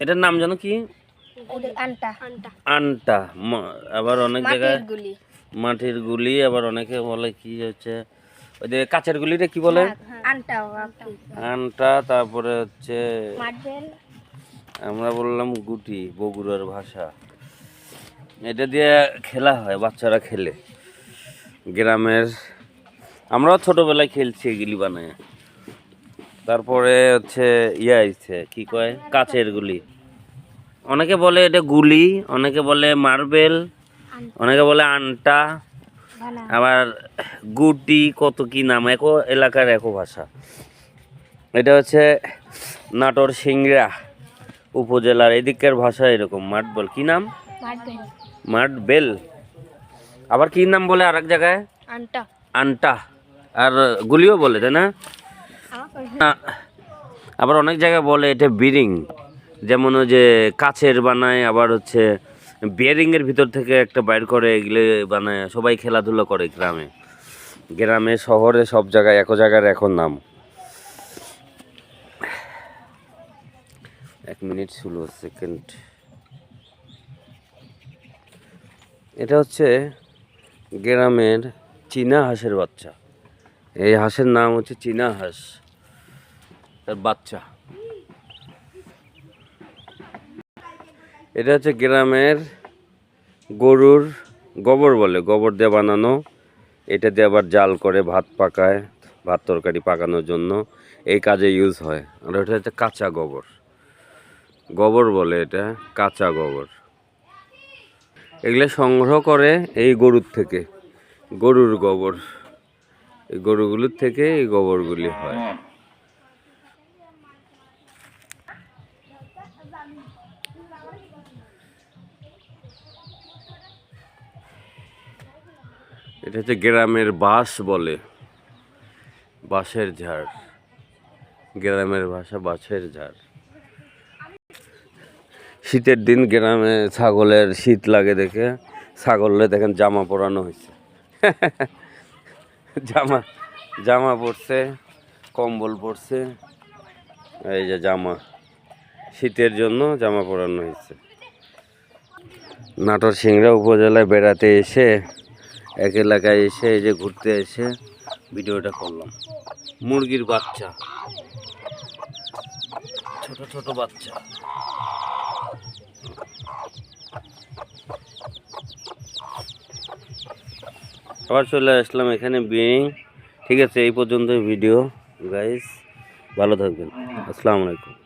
এটার নাম জানো কি? আন্টা। আবার অনেক জায়গায় মাটির গুলি, আবার অনেকে বলে কি হচ্ছে ওই যে কাচের গুলিটা কি বলে? আন্টা। তারপরে হচ্ছে আমরা বললাম গুটি, বগুড়ার ভাষা। এটা দিয়ে খেলা হয়, বাচ্চারা খেলে গ্রামের। আমরাও ছোটবেলায় খেলছি এগুলি বানায়। তারপরে হচ্ছে আইছে কি কয় কাচের গুলি। অনেকে বলে এটা গুলি, অনেকে বলে মার্বেল, অনেকে বলে আন্টা, আবার গুটি, কত কি নাম, একো এলাকার একো ভাষা। এটা হচ্ছে নাটোর সিংড়া উপজেলার এদিকের ভাষা এরকম। মার্বেল কি নাম? মার্বেল। আবার কি নাম বলে আরেক জায়গায়? আন্টা। আর গুলিও বলে, তাই না? আবার অনেক জায়গায় বলে এটা বিরিং, যেমন ওই যে কাচের বানায়, আবার হচ্ছে বিয়ারিংয়ের ভিতর থেকে একটা বাইর করে, এগুলো বানায় সবাই খেলাধুলা করে গ্রামে। গ্রামে শহরে সব জায়গায় এক জায়গার এখন নাম। 1 মিনিট 16 সেকেন্ড। এটা হচ্ছে গ্রামের চীনা হাঁসের বাচ্চা। এই হাঁসের নাম হচ্ছে চীনা হাঁস, তার বাচ্চা। এটা হচ্ছে গ্রামের গরুর গোবর বলে, গোবর দিয়ে বানানো। এটা দিয়ে আবার জাল করে ভাত পাকায়, ভাত তরকারি পাকানোর জন্য এই কাজে ইউজ হয়। আর ওটা হচ্ছে কাঁচা গোবর, গোবর বলে এটা, কাঁচা গোবর। এগুলো সংগ্রহ করে এই গরুর থেকে, গরুর গোবর, এই গরুগুলোর থেকে এই গোবরগুলি হয়। এটা হচ্ছে গ্রামের বাঁশ বলে, বাঁশের ঝাড়, গ্রামের ভাষা বাঁশের ঝাড়। শীতের দিন গ্রামে ছাগলের শীত লাগে দেখে ছাগলে দেখেন জামা পরানো হয়েছে। জামা পরছে, কম্বল পরছে, এই যে জামা, শীতের জন্য জামা পরানো হয়েছে। নাটোর সিংড়া উপজেলায় বেড়াতে এসে, এক এলাকায় এসে, এই যে ঘুরতে এসে ভিডিওটা করলাম। মুরগির বাচ্চা, ছোট ছোট বাচ্চা। আবার চলে আসলাম এখানে বিয়ে। ঠিক আছে, এই পর্যন্ত ভিডিও গাইস, ভালো থাকবেন। আসসালামু আলাইকুম।